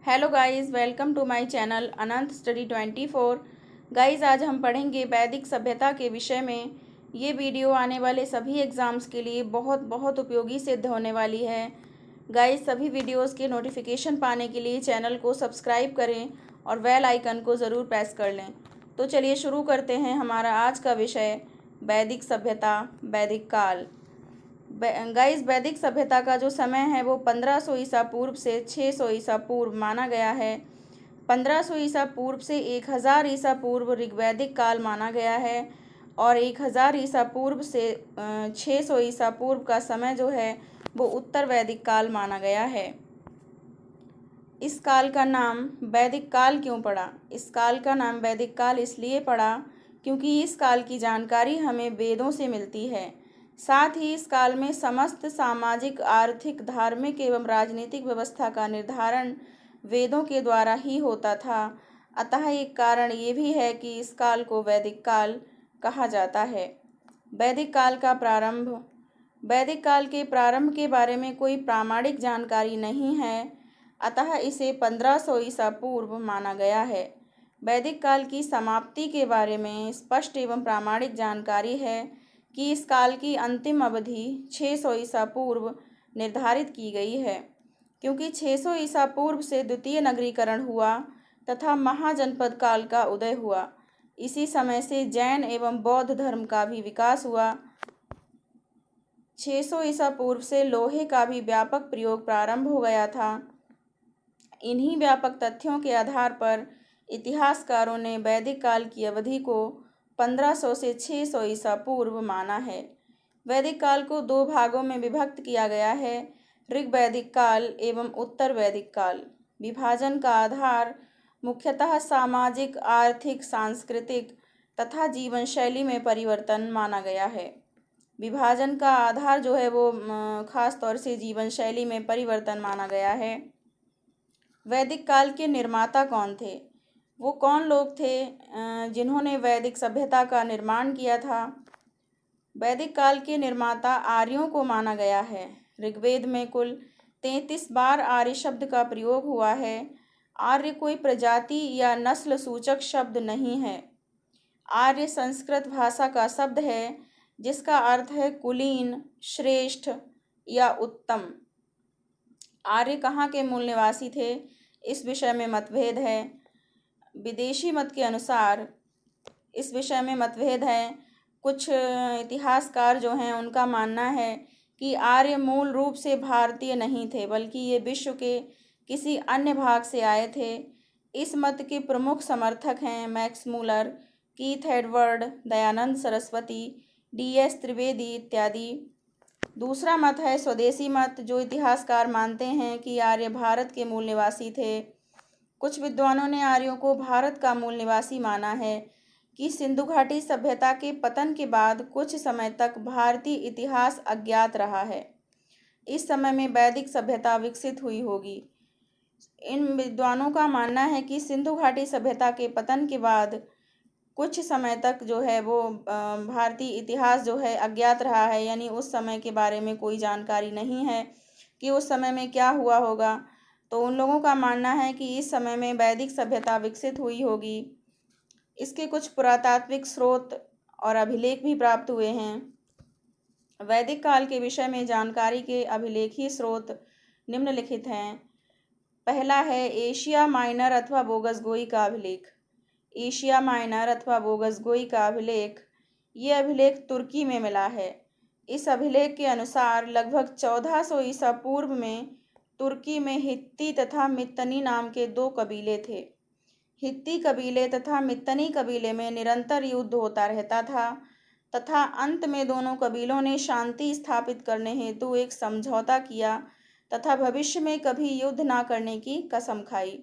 Hello guys, welcome to my channel Anant study 24। Guys, आज हम पढ़ेंगे वैदिक सभ्यता के विषय में। ये वीडियो आने वाले सभी एग्ज़ाम्स के लिए बहुत बहुत उपयोगी सिद्ध होने वाली है। गाइस, सभी वीडियोस के नोटिफिकेशन पाने के लिए चैनल को सब्सक्राइब करें और बेल आइकन को ज़रूर प्रेस कर लें। तो चलिए शुरू करते हैं हमारा आज का विषय, वैदिक सभ्यता, वैदिक काल। गाइस, वैदिक सभ्यता का जो समय है वो 1500 ईसा पूर्व से 600 ईसा पूर्व माना गया है। 1500 ईसा पूर्व से 1000 ईसा पूर्व ऋग्वैदिक काल माना गया है और 1000 ईसा पूर्व से 600 ईसा पूर्व का समय जो है वो उत्तर वैदिक काल माना गया है। इस काल का नाम वैदिक काल क्यों पड़ा? इस काल का नाम वैदिक काल इसलिए पड़ा क्योंकि इस काल की जानकारी हमें वेदों से मिलती है। साथ ही इस काल में समस्त सामाजिक, आर्थिक, धार्मिक एवं राजनीतिक व्यवस्था का निर्धारण वेदों के द्वारा ही होता था। अतः एक कारण ये भी है कि इस काल को वैदिक काल कहा जाता है। वैदिक काल का प्रारंभ। वैदिक काल के प्रारंभ के बारे में कोई प्रामाणिक जानकारी नहीं है, अतः इसे 1500 ईसा पूर्व माना गया है। वैदिक काल की समाप्ति के बारे में स्पष्ट एवं प्रामाणिक जानकारी है कि इस काल की अंतिम अवधि 600 ईसा पूर्व निर्धारित की गई है, क्योंकि 600 ईसा पूर्व से द्वितीय नगरीकरण हुआ तथा महाजनपद काल का उदय हुआ। इसी समय से जैन एवं बौद्ध धर्म का भी विकास हुआ। 600 ईसा पूर्व से लोहे का भी व्यापक प्रयोग प्रारंभ हो गया था। इन्हीं व्यापक तथ्यों के आधार पर इतिहासकारों ने वैदिक काल की अवधि को 1500 से 600 ईसा पूर्व माना है। वैदिक काल को दो भागों में विभक्त किया गया है, ऋग्वैदिक काल एवं उत्तर वैदिक काल। विभाजन का आधार मुख्यतः सामाजिक, आर्थिक, सांस्कृतिक तथा जीवन शैली में परिवर्तन माना गया है। विभाजन का आधार जो है वो खास तौर से जीवन शैली में परिवर्तन माना गया है। वैदिक काल के निर्माता कौन थे? वो कौन लोग थे जिन्होंने वैदिक सभ्यता का निर्माण किया था? वैदिक काल के निर्माता आर्यों को माना गया है। ऋग्वेद में कुल 33 बार आर्य शब्द का प्रयोग हुआ है। आर्य कोई प्रजाति या नस्ल सूचक शब्द नहीं है। आर्य संस्कृत भाषा का शब्द है जिसका अर्थ है कुलीन, श्रेष्ठ या उत्तम। आर्य कहाँ के मूल निवासी थे, इस विषय में मतभेद है। विदेशी मत के अनुसार इस विषय में मतभेद है। कुछ इतिहासकार जो हैं उनका मानना है कि आर्य मूल रूप से भारतीय नहीं थे, बल्कि ये विश्व के किसी अन्य भाग से आए थे। इस मत के प्रमुख समर्थक हैं Max Muller, Keith Edward, Dayanand Saraswati, DS Trivedi इत्यादि। दूसरा मत है स्वदेशी मत, जो इतिहासकार मानते हैं कि आर्य भारत के मूल निवासी थे। कुछ विद्वानों ने आर्यों को भारत का मूल निवासी माना है कि सिंधु घाटी सभ्यता के पतन के बाद कुछ समय तक भारतीय इतिहास अज्ञात रहा है। इस समय में वैदिक सभ्यता विकसित हुई होगी। इन विद्वानों का मानना है कि सिंधु घाटी सभ्यता के पतन के बाद कुछ समय तक जो है वो भारतीय इतिहास जो है अज्ञात रहा है, यानी उस समय के बारे में कोई जानकारी नहीं है कि उस समय में क्या हुआ होगा। तो उन लोगों का मानना है कि इस समय में वैदिक सभ्यता विकसित हुई होगी। इसके कुछ पुरातात्विक स्रोत और अभिलेख भी प्राप्त हुए हैं। वैदिक काल के विषय में जानकारी के अभिलेखीय स्रोत निम्नलिखित हैं। पहला है एशिया माइनर अथवा बोगसगोई का अभिलेख। एशिया माइनर अथवा बोगसगोई का अभिलेख, ये अभिलेख तुर्की में मिला है। इस अभिलेख के अनुसार लगभग 1400 ईसा पूर्व में तुर्की में हित्ती तथा मित्तनी नाम के दो कबीले थे। हित्ती कबीले तथा मित्तनी कबीले में निरंतर युद्ध होता रहता था तथा अंत में दोनों कबीलों ने शांति स्थापित करने हेतु एक समझौता किया तथा भविष्य में कभी युद्ध ना करने की कसम खाई।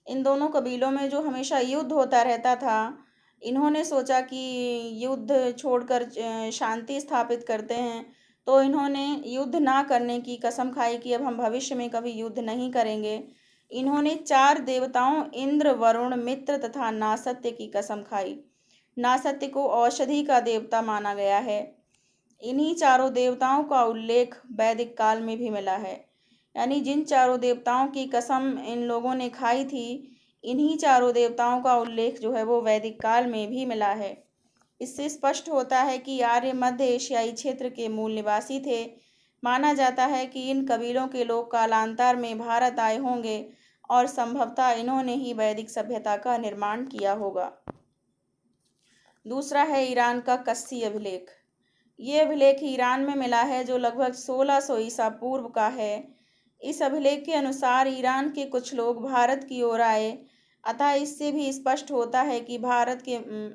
इन दोनों कबीलों में जो हमेशा युद्ध होता रहता था, इन्होंने सोचा कि युद्ध छोड़कर शांति स्थापित करते हैं, तो इन्होंने युद्ध ना करने की कसम खाई कि अब हम भविष्य में कभी युद्ध नहीं करेंगे। इन्होंने 4 देवताओं इंद्र, वरुण, मित्र तथा नासत्य की कसम खाई। नासत्य को औषधि का देवता माना गया है। इन्हीं चारों देवताओं का उल्लेख वैदिक काल में भी मिला है। यानी जिन चारों देवताओं की कसम इन लोगों ने खाई थी, इन्हीं चारों देवताओं का उल्लेख जो है वो वैदिक काल में भी मिला है। इससे स्पष्ट होता है कि आर्य मध्य एशियाई क्षेत्र के मूल निवासी थे। माना जाता है कि इन कबीलों के लोग कालांतर में भारत आए होंगे और संभवतः इन्होंने ही वैदिक सभ्यता का निर्माण किया होगा। दूसरा है ईरान का कस्सी अभिलेख। ये अभिलेख ईरान में मिला है जो लगभग 1600 ईसा पूर्व का है। इस अभिलेख के अनुसार ईरान के कुछ लोग भारत की ओर आए, अतः इससे भी स्पष्ट होता है कि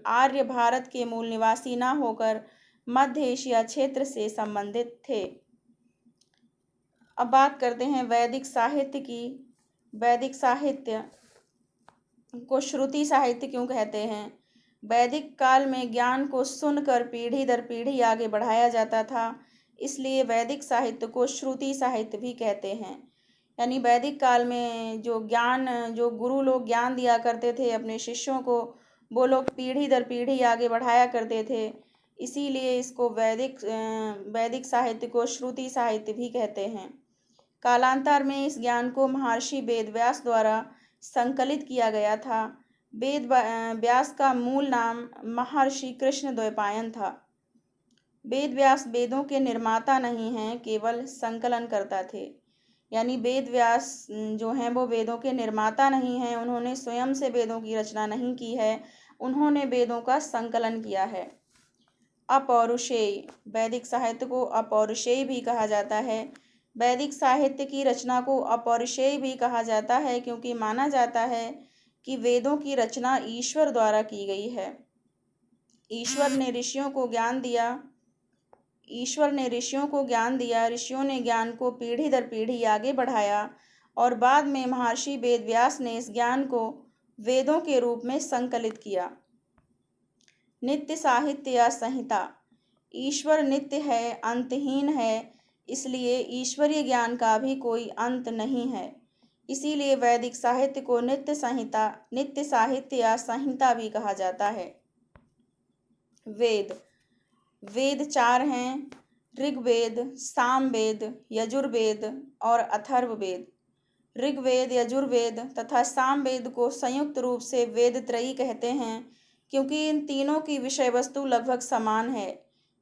आर्य भारत के मूल निवासी न होकर मध्य एशिया क्षेत्र से संबंधित थे। अब बात करते हैं वैदिक साहित्य की। वैदिक साहित्य को श्रुति साहित्य क्यों कहते हैं? वैदिक काल में ज्ञान को सुनकर पीढ़ी दर पीढ़ी आगे बढ़ाया जाता था, इसलिए वैदिक साहित्य को श्रुति साहित्य भी कहते हैं। यानी वैदिक काल में जो गुरु लोग ज्ञान दिया करते थे अपने शिष्यों को, वो लोग पीढ़ी दर पीढ़ी आगे बढ़ाया करते थे, इसीलिए इसको वैदिक साहित्य को श्रुति साहित्य भी कहते हैं। कालांतर में इस ज्ञान को महर्षि वेद व्यास द्वारा संकलित किया गया था। वेद व्यास का मूल नाम महर्षि कृष्ण द्वैपायन था। वेद व्यास वेदों के निर्माता नहीं हैं, केवल संकलनकर्ता थे। यानी वेद व्यास जो हैं वो वेदों के निर्माता नहीं हैं, उन्होंने स्वयं से वेदों की रचना नहीं की है, उन्होंने वेदों का संकलन किया है। अपौरुषेय, वैदिक साहित्य को अपौरुषेय भी कहा जाता है। वैदिक साहित्य की रचना को अपौरुषेय भी कहा जाता है क्योंकि माना जाता है कि वेदों की रचना ईश्वर द्वारा की गई है। ईश्वर ने ऋषियों को ज्ञान दिया, ऋषियों ने ज्ञान को पीढ़ी दर पीढ़ी आगे बढ़ाया और बाद में महर्षि वेद व्यास ने इस ज्ञान को वेदों के रूप में संकलित किया। नित्य साहित्य या संहिता। ईश्वर नित्य है, अंतहीन है, इसलिए ईश्वरीय ज्ञान का भी कोई अंत नहीं है। इसीलिए वैदिक साहित्य को नित्य साहित्य या संहिता भी कहा जाता है। वेद 4 हैं: ऋग्वेद, सामवेद, यजुर्वेद और अथर्ववेद। ऋग्वेद, यजुर्वेद तथा सामवेद को संयुक्त रूप से वेद त्रयी कहते हैं क्योंकि इन तीनों की विषय वस्तु लगभग समान है,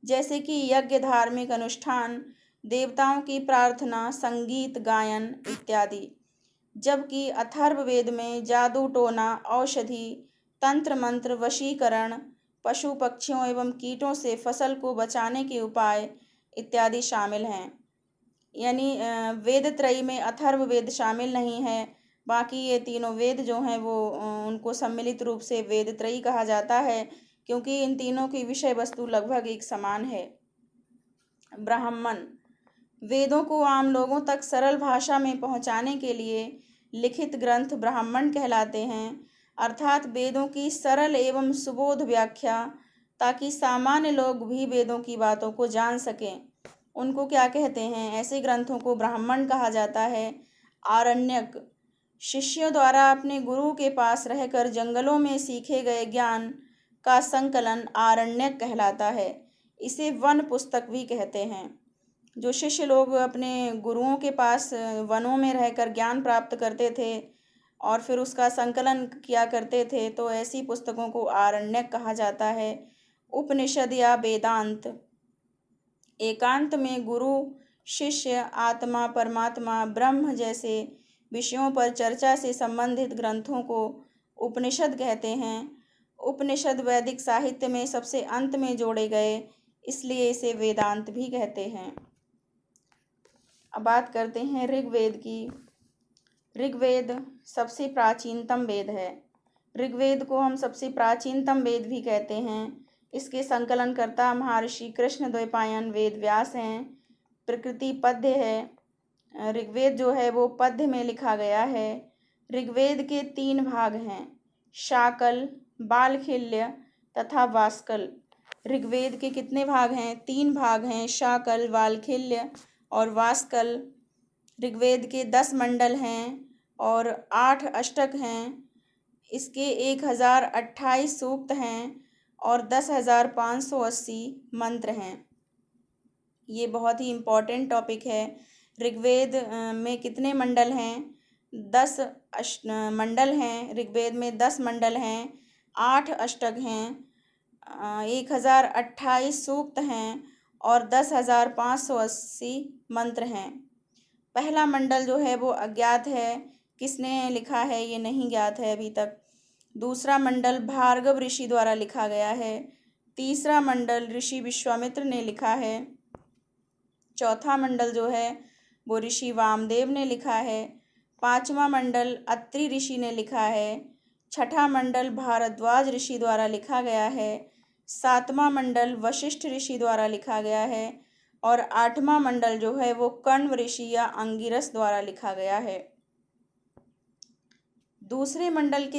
जैसे कि यज्ञ, धार्मिक अनुष्ठान, देवताओं की प्रार्थना, संगीत, गायन इत्यादि। जबकि अथर्ववेद में जादू टोना, औषधि, तंत्र मंत्र, वशीकरण, पशु पक्षियों एवं कीटों से फसल को बचाने के उपाय इत्यादि शामिल हैं। यानी वेद त्रयी में अथर्ववेद शामिल नहीं है, बाकी ये तीनों वेद जो हैं वो उनको सम्मिलित रूप से वेद त्रयी कहा जाता है क्योंकि इन तीनों की विषय वस्तु लगभग एक समान है। ब्राह्मण, वेदों को आम लोगों तक सरल भाषा में पहुंचाने के लिए लिखित ग्रंथ ब्राह्मण कहलाते हैं, अर्थात वेदों की सरल एवं सुबोध व्याख्या, ताकि सामान्य लोग भी वेदों की बातों को जान सकें। उनको क्या कहते हैं? ऐसे ग्रंथों को ब्राह्मण कहा जाता है। आरण्यक, शिष्यों द्वारा अपने गुरु के पास रहकर जंगलों में सीखे गए ज्ञान का संकलन आरण्यक कहलाता है। इसे वन पुस्तक भी कहते हैं। जो शिष्य लोग अपने गुरुओं के पास वनों में रहकर ज्ञान प्राप्त करते थे और फिर उसका संकलन किया करते थे, तो ऐसी पुस्तकों को आरण्यक कहा जाता है। उपनिषद या वेदांत, एकांत में गुरु, शिष्य, आत्मा, परमात्मा, ब्रह्म जैसे विषयों पर चर्चा से संबंधित ग्रंथों को उपनिषद कहते हैं। उपनिषद वैदिक साहित्य में सबसे अंत में जोड़े गए, इसलिए इसे वेदांत भी कहते हैं। अब बात करते हैं ऋग्वेद की। ऋग्वेद सबसे प्राचीनतम वेद है। ऋग्वेद को हम सबसे प्राचीनतम वेद भी कहते हैं। इसके संकलनकर्ता महर्षि कृष्ण द्वैपायन वेद व्यास हैं। प्रकृति पद्य है। ऋग्वेद जो है वो पद्य में लिखा गया है। ऋग्वेद के 3 भाग हैं: शाकल, बालखिल्य तथा वास्कल। ऋग्वेद के कितने भाग हैं? 3 भाग हैं: शाकल, बालखिल्य और वास्कल। ऋग्वेद के 10 मंडल हैं और 8 अष्टक हैं। इसके 1028 सूक्त हैं और 10,580 मंत्र हैं। ये बहुत ही इम्पोर्टेंट टॉपिक है। ऋग्वेद में कितने मंडल हैं? 10 मंडल हैं। ऋग्वेद में 10 मंडल हैं, 8 अष्टक हैं, 1028 सूक्त हैं और 10,580 मंत्र हैं। पहला मंडल जो है वो अज्ञात है, किसने लिखा है ये नहीं ज्ञात है अभी तक। दूसरा मंडल भार्गव ऋषि द्वारा लिखा गया है। तीसरा मंडल ऋषि विश्वामित्र ने लिखा है। चौथा मंडल जो है वो ऋषि वामदेव ने लिखा है। पांचवा मंडल अत्रि ऋषि ने लिखा है। छठा मंडल भारद्वाज ऋषि द्वारा लिखा गया है। सातवां मंडल वशिष्ठ ऋषि द्वारा लिखा गया है और आठवां मंडल जो है वो कण्व ऋषि या अंगिरस द्वारा लिखा गया है। दूसरे मंडल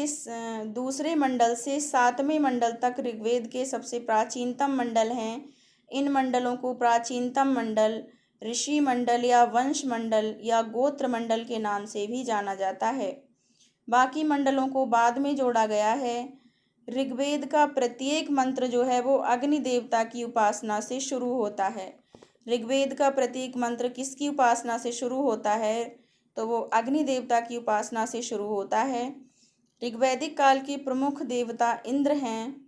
से सातवें मंडल तक ऋग्वेद के सबसे प्राचीनतम मंडल हैं। इन मंडलों को प्राचीनतम मंडल, ऋषि मंडल या वंश मंडल या गोत्र मंडल के नाम से भी जाना जाता है। बाकी मंडलों को बाद में जोड़ा गया है। ऋग्वेद का प्रत्येक मंत्र जो है वो अग्नि देवता की उपासना से शुरू होता है। ऋग्वेद का प्रत्येक मंत्र किसकी उपासना से शुरू होता है? तो वो अग्नि देवता की उपासना से शुरू होता है। ऋग्वैदिक काल के प्रमुख देवता इंद्र हैं।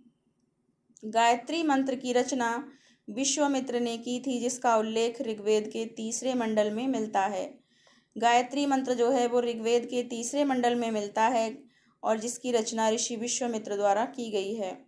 गायत्री मंत्र की रचना विश्वामित्र ने की थी, जिसका उल्लेख ऋग्वेद के तीसरे मंडल में मिलता है। गायत्री मंत्र जो है वो ऋग्वेद के तीसरे मंडल में मिलता है और जिसकी रचना ऋषि विश्वामित्र द्वारा की गई है।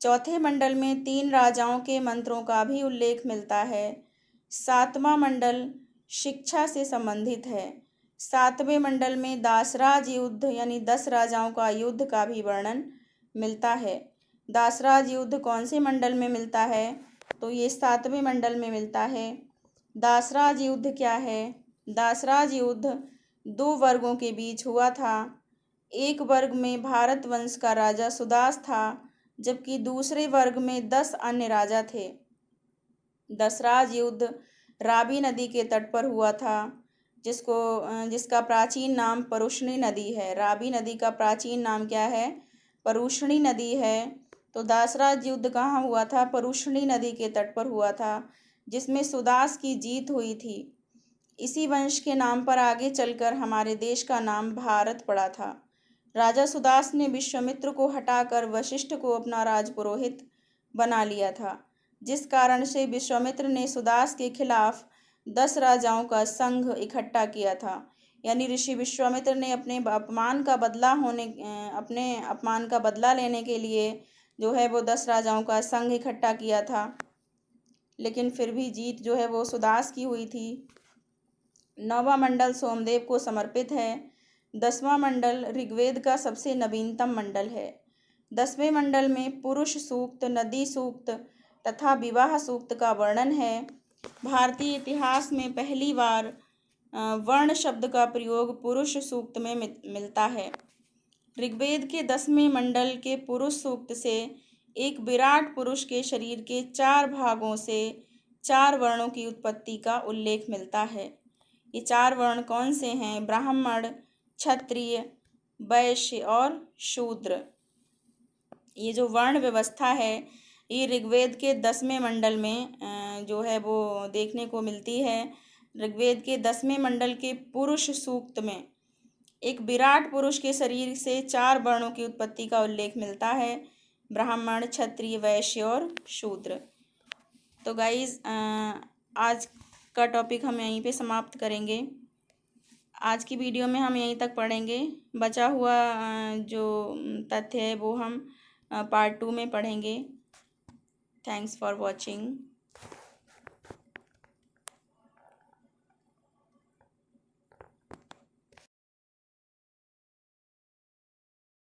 चौथे मंडल में 3 राजाओं के मंत्रों का भी उल्लेख मिलता है। सातवां मंडल शिक्षा से संबंधित है। सातवें मंडल में दासराज युद्ध यानी 10 राजाओं का युद्ध का भी वर्णन मिलता है। दासराज युद्ध कौन से मंडल में मिलता है? तो ये 7वें मंडल में मिलता है। दासराज युद्ध क्या है? दासराज युद्ध 2 वर्गों के बीच हुआ था। एक वर्ग में भारत वंश का राजा सुदास था, जबकि दूसरे वर्ग में 10 अन्य राजा थे। दसराज युद्ध रावी नदी के तट पर हुआ था, जिसका प्राचीन नाम परुष्णी नदी है। रावी नदी का प्राचीन नाम क्या है? परुष्णी नदी है। तो दासराज युद्ध कहाँ हुआ था? परुष्णी नदी के तट पर हुआ था, जिसमें सुदास की जीत हुई थी। इसी वंश के नाम पर आगे चलकर हमारे देश का नाम भारत पड़ा था। राजा सुदास ने विश्वामित्र को हटाकर वशिष्ठ को अपना राजपुरोहित बना लिया था, जिस कारण से विश्वामित्र ने सुदास के खिलाफ 10 राजाओं का संघ इकट्ठा किया था। यानी ऋषि विश्वामित्र ने अपने अपमान का बदला लेने के लिए जो है वो 10 राजाओं का संघ इकट्ठा किया था, लेकिन फिर भी जीत जो है वो सुदास की हुई थी। 9वां मंडल सोमदेव को समर्पित है। 10वां मंडल ऋग्वेद का सबसे नवीनतम मंडल है। 10वें मंडल में पुरुष सूक्त, नदी सूक्त तथा विवाह सूक्त का वर्णन है। भारतीय इतिहास में पहली बार वर्ण शब्द का प्रयोग पुरुष सूक्त में मिलता है। ऋग्वेद के 10वें मंडल के पुरुष सूक्त से एक विराट पुरुष के शरीर के 4 भागों से 4 वर्णों की उत्पत्ति का उल्लेख मिलता है। ये 4 वर्ण कौन से हैं? ब्राह्मण, क्षत्रिय, वैश्य और शूद्र। ये जो वर्ण व्यवस्था है ये ऋग्वेद के 10वें मंडल में जो है वो देखने को मिलती है। ऋग्वेद के 10वें मंडल के पुरुष सूक्त में एक विराट पुरुष के शरीर से 4 वर्णों की उत्पत्ति का उल्लेख मिलता है, ब्राह्मण, क्षत्रिय, वैश्य और शूद्र। तो गाइज आज का टॉपिक हम यहीं पे समाप्त करेंगे। आज की वीडियो में हम यहीं तक पढ़ेंगे। बचा हुआ जो तथ्य है वो हम पार्ट 2 में पढ़ेंगे। Thanks for watching.